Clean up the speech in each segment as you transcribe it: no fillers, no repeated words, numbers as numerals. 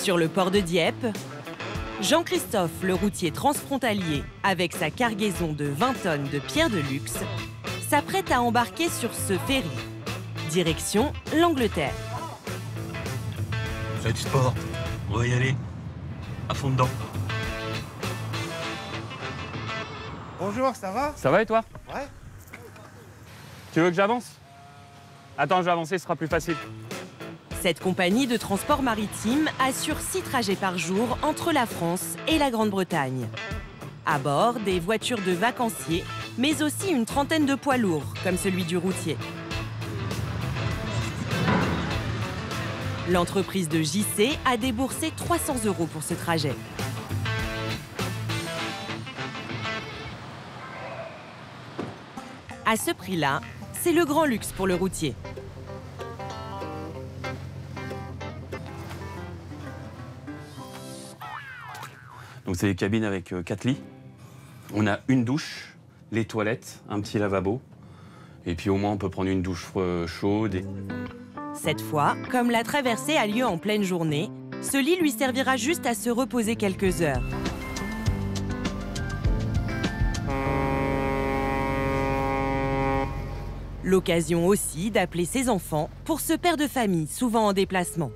Sur le port de Dieppe, Jean-Christophe, le routier transfrontalier, avec sa cargaison de 20 tonnes de pierres de luxe, s'apprête à embarquer sur ce ferry. Direction l'Angleterre. C'est du sport, on va y aller, à fond dedans. Bonjour, ça va? Ça va et toi? Ouais. Tu veux que j'avance? Attends, je vais avancer, ce sera plus facile. Cette compagnie de transport maritime assure 6 trajets par jour entre la France et la Grande-Bretagne. À bord, des voitures de vacanciers, mais aussi une trentaine de poids lourds, comme celui du routier. L'entreprise de JC a déboursé 300 € pour ce trajet. À ce prix-là, c'est le grand luxe pour le routier. Donc c'est des cabines avec 4 lits. On a une douche, les toilettes, un petit lavabo. Et puis au moins on peut prendre une douche chaude. Cette fois, comme la traversée a lieu en pleine journée, ce lit lui servira juste à se reposer quelques heures. L'occasion aussi d'appeler ses enfants pour ce père de famille, souvent en déplacement.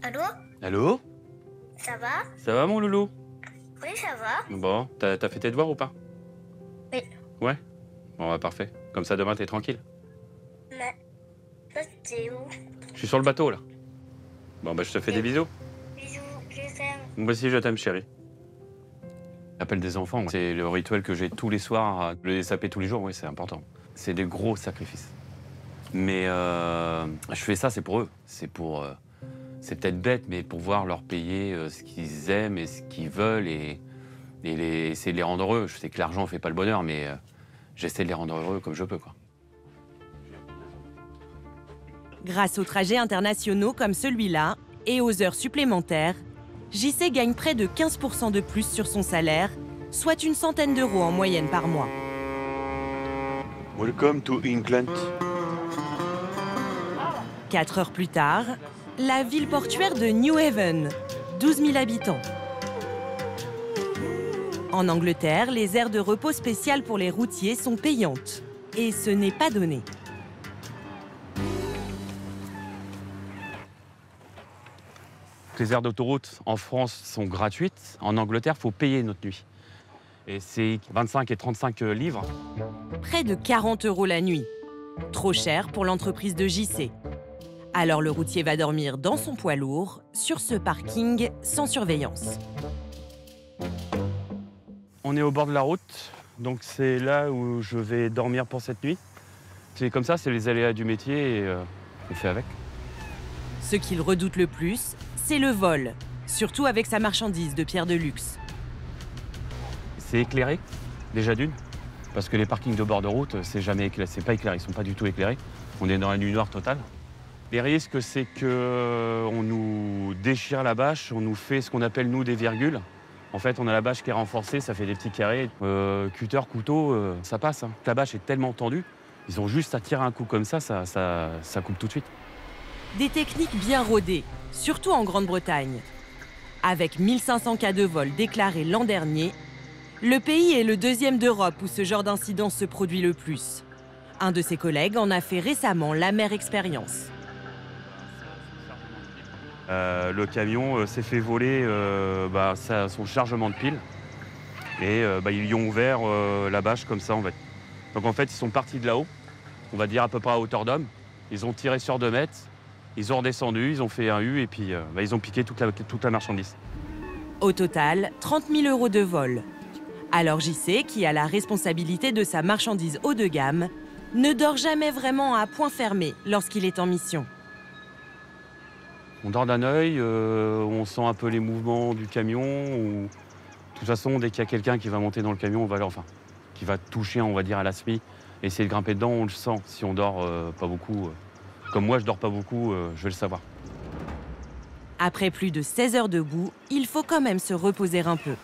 Allô? Allô? Ça va? Ça va mon loulou? Oui, ça va. Bon, t'as fait tes devoirs ou pas? Oui. Ouais? Bon bah parfait. Comme ça demain t'es tranquille. Mais toi, t'es où? Je suis sur le bateau là. Bon bah je te fais des bisous. Bisous, je t'aime. Moi aussi je t'aime chérie. L'appel des enfants, c'est le rituel que j'ai tous les soirs. Le saper tous les jours, oui c'est important. C'est des gros sacrifices. Mais je fais ça, c'est pour eux. C'est peut-être bête, mais pour pouvoir leur payer ce qu'ils aiment et ce qu'ils veulent et essayer de les rendre heureux. Je sais que l'argent ne fait pas le bonheur, mais j'essaie de les rendre heureux comme je peux, quoi. Grâce aux trajets internationaux comme celui-là et aux heures supplémentaires, JC gagne près de 15% de plus sur son salaire, soit une centaine d'euros en moyenne par mois. Welcome to England. 4 heures plus tard, la ville portuaire de New Haven, 12 000 habitants. En Angleterre, les aires de repos spéciales pour les routiers sont payantes. Et ce n'est pas donné. Les aires d'autoroute en France sont gratuites. En Angleterre, il faut payer notre nuit. Et c'est 25 et 35 livres. Près de 40 € la nuit. Trop cher pour l'entreprise de JC. Alors le routier va dormir dans son poids lourd, sur ce parking sans surveillance. On est au bord de la route, donc c'est là où je vais dormir pour cette nuit. C'est comme ça, c'est les aléas du métier et on fait avec. Ce qu'il redoute le plus, c'est le vol, surtout avec sa marchandise de pierre de luxe. C'est éclairé, déjà d'une, parce que les parkings de bord de route, c'est pas éclairé, ils sont pas du tout éclairés. On est dans la nuit noire totale. Les risques, c'est qu'on nous déchire la bâche, on nous fait ce qu'on appelle, nous, des virgules. En fait, on a la bâche qui est renforcée, ça fait des petits carrés. Cutter, couteau, ça passe. Hein. La bâche est tellement tendue, ils ont juste à tirer un coup comme ça coupe tout de suite. Des techniques bien rodées, surtout en Grande-Bretagne. Avec 1500 cas de vol déclarés l'an dernier, le pays est le 2e d'Europe où ce genre d'incident se produit le plus. Un de ses collègues en a fait récemment l'amère expérience. Le camion s'est fait voler son chargement de piles et ils lui ont ouvert la bâche comme ça en fait. Donc en fait ils sont partis de là-haut, on va dire à peu près à hauteur d'homme, ils ont tiré sur 2 mètres, ils ont redescendu, ils ont fait un U et puis ils ont piqué toute la marchandise. Au total, 30 000 € de vol. Alors JC, qui a la responsabilité de sa marchandise haut de gamme, ne dort jamais vraiment à point fermé lorsqu'il est en mission. On dort d'un œil, on sent un peu les mouvements du camion. De toute façon, dès qu'il y a quelqu'un qui va monter dans le camion, qui va toucher, on va dire, à la SMI, essayer de grimper dedans, on le sent. Si on dort pas beaucoup, comme moi je dors pas beaucoup, je vais le savoir. Après plus de 16 heures debout, il faut quand même se reposer un peu.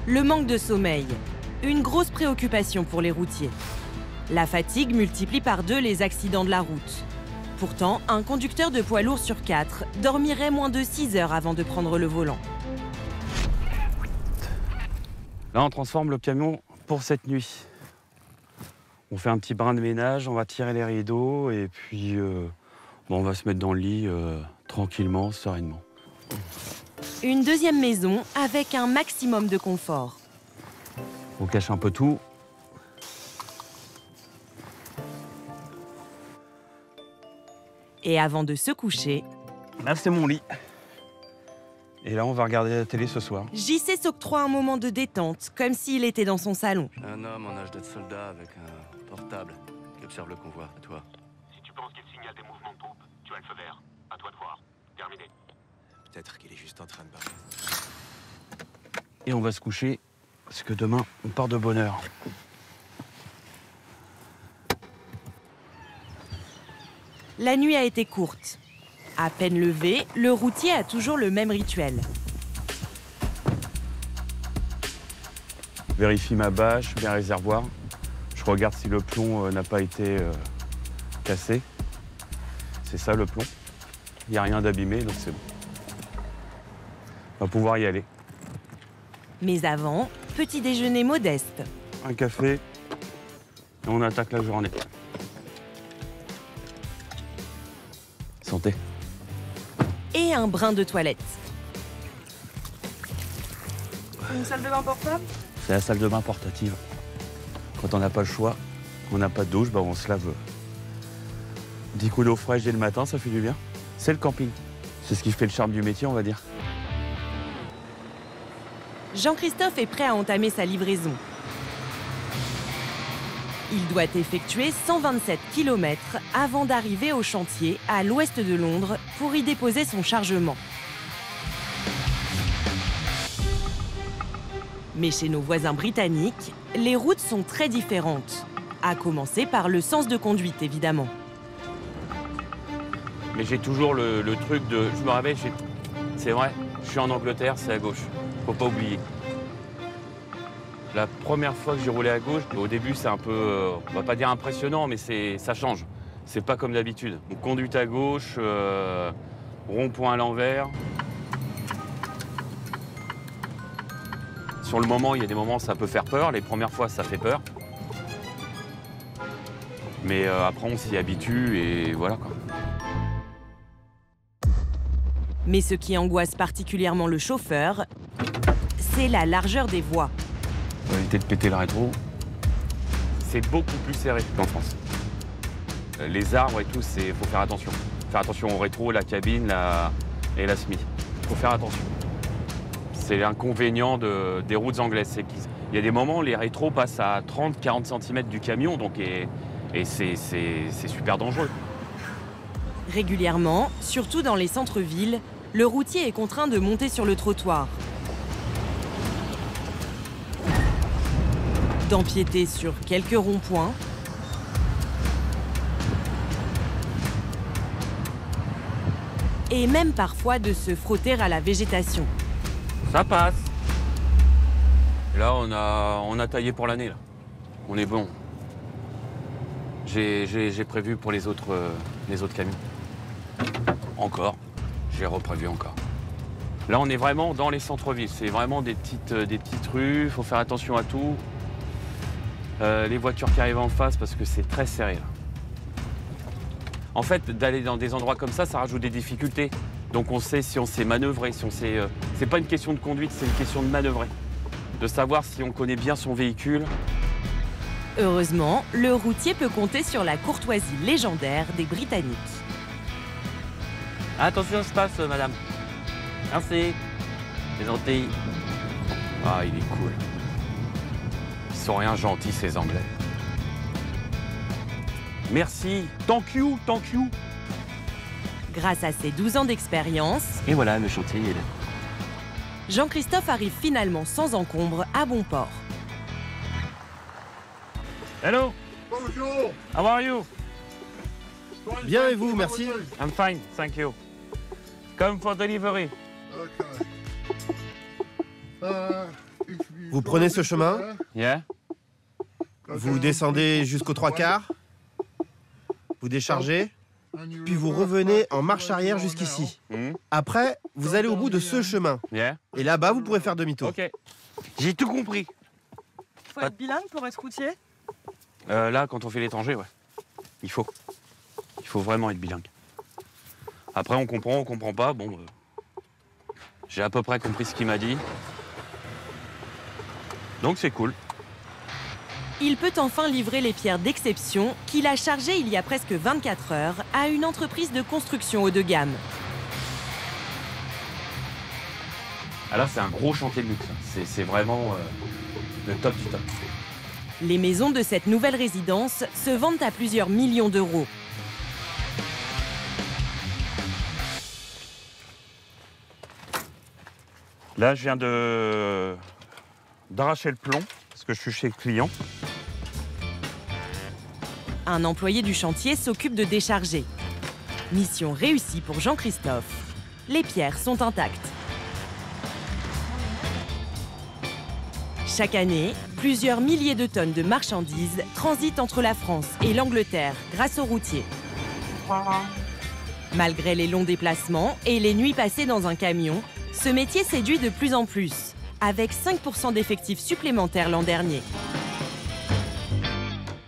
Le manque de sommeil, une grosse préoccupation pour les routiers. La fatigue multiplie par 2 les accidents de la route. Pourtant, un conducteur de poids lourd sur 4 dormirait moins de 6 heures avant de prendre le volant. Là, on transforme le camion pour cette nuit. On fait un petit brin de ménage, on va tirer les rideaux et puis on va se mettre dans le lit tranquillement, sereinement. Une deuxième maison avec un maximum de confort. On cache un peu tout. Et avant de se coucher, Là, c'est mon lit. Et là, on va regarder la télé ce soir. JC s'octroie un moment de détente, comme s'il était dans son salon. Un homme en âge d'être soldat avec un portable qui observe le convoi. À toi. Si tu penses qu'il signale des mouvements de troupes, tu as le feu vert. À toi de voir. Terminé. Peut-être qu'il est juste en train de barrer. Et on va se coucher, parce que demain, on part de bonne heure. La nuit a été courte. À peine levé, le routier a toujours le même rituel. Vérifie ma bâche, mes réservoirs. Je regarde si le plomb n'a pas été cassé. C'est ça le plomb. Il n'y a rien d'abîmé, donc c'est bon. On va pouvoir y aller. Mais avant, petit déjeuner modeste. Un café, et on attaque la journée. Santé. Et un brin de toilette. Une salle de bain portable? C'est la salle de bain portative. Quand on n'a pas le choix, on n'a pas de douche, on se lave 10 coups d'eau fraîche dès le matin, ça fait du bien. C'est le camping. C'est ce qui fait le charme du métier, on va dire. Jean-Christophe est prêt à entamer sa livraison. Il doit effectuer 127 km avant d'arriver au chantier à l'ouest de Londres pour y déposer son chargement. Mais chez nos voisins britanniques, les routes sont très différentes. À commencer par le sens de conduite, évidemment. Mais j'ai toujours le truc de... Je me réveille, c'est vrai, je suis en Angleterre, c'est à gauche. Faut pas oublier. La première fois que j'ai roulé à gauche, au début c'est un peu, on va pas dire impressionnant, mais ça change. C'est pas comme d'habitude. On conduit à gauche, rond-point à l'envers. Sur le moment, il y a des moments ça peut faire peur. Les premières fois, ça fait peur. Mais après, on s'y habitue et voilà quoi. Mais ce qui angoisse particulièrement le chauffeur, c'est la largeur des voies. Pour éviter de péter le rétro, c'est beaucoup plus serré qu'en France. Les arbres et tout, faut faire attention. Faire attention au rétro, la cabine et la SMI. Faut faire attention. C'est l'inconvénient des routes anglaises. C'est qu'il y a des moments où les rétros passent à 30-40 cm du camion, donc, et c'est super dangereux. Régulièrement, surtout dans les centres-villes, le routier est contraint de monter sur le trottoir, d'empiéter sur quelques ronds-points et même parfois de se frotter à la végétation. Ça passe. Là, on a taillé pour l'année. On est bon. J'ai prévu pour les autres camions. Encore. J'ai reprévu encore. Là, on est vraiment dans les centres-villes. C'est vraiment des petites rues. Il faut faire attention à tout. Les voitures qui arrivent en face, parce que c'est très serré. Là. En fait, d'aller dans des endroits comme ça rajoute des difficultés. Donc on sait si on sait manœuvrer, si on sait... c'est pas une question de conduite, c'est une question de manœuvrer. De savoir si on connaît bien son véhicule. Heureusement, le routier peut compter sur la courtoisie légendaire des Britanniques. Attention, je passe, madame. Merci. C'est gentil. Ah, il est cool. Ils sont rien gentils, ces Anglais. Merci. Thank you, thank you. Grâce à ses 12 ans d'expérience, Et voilà, le chantier est là. Jean-Christophe arrive finalement sans encombre à bon port. Hello. Bonjour. How are you? Bien et vous, merci. I'm fine, thank you. Come for delivery. Vous prenez ce chemin, Yeah. vous descendez jusqu'aux 3/4, vous déchargez, puis vous revenez en marche arrière jusqu'ici. Après, vous allez au bout de ce chemin. Yeah. Et là-bas, vous pourrez faire demi-tour. Ok. J'ai tout compris. Faut être bilingue pour être routier. Là, quand on fait l'étranger, ouais. Il faut. Il faut vraiment être bilingue. Après, on comprend pas. Bon, j'ai à peu près compris ce qu'il m'a dit. Donc c'est cool. Il peut enfin livrer les pierres d'exception qu'il a chargées il y a presque 24 heures à une entreprise de construction haut de gamme. Ah là, c'est un gros chantier de luxe. C'est vraiment le top du top. Les maisons de cette nouvelle résidence se vendent à plusieurs millions d'euros. Là, je viens d'arracher le plomb parce que je suis chez le client. Un employé du chantier s'occupe de décharger. Mission réussie pour Jean-Christophe. Les pierres sont intactes. Chaque année, plusieurs milliers de tonnes de marchandises transitent entre la France et l'Angleterre grâce aux routiers. Malgré les longs déplacements et les nuits passées dans un camion, ce métier séduit de plus en plus, avec 5% d'effectifs supplémentaires l'an dernier.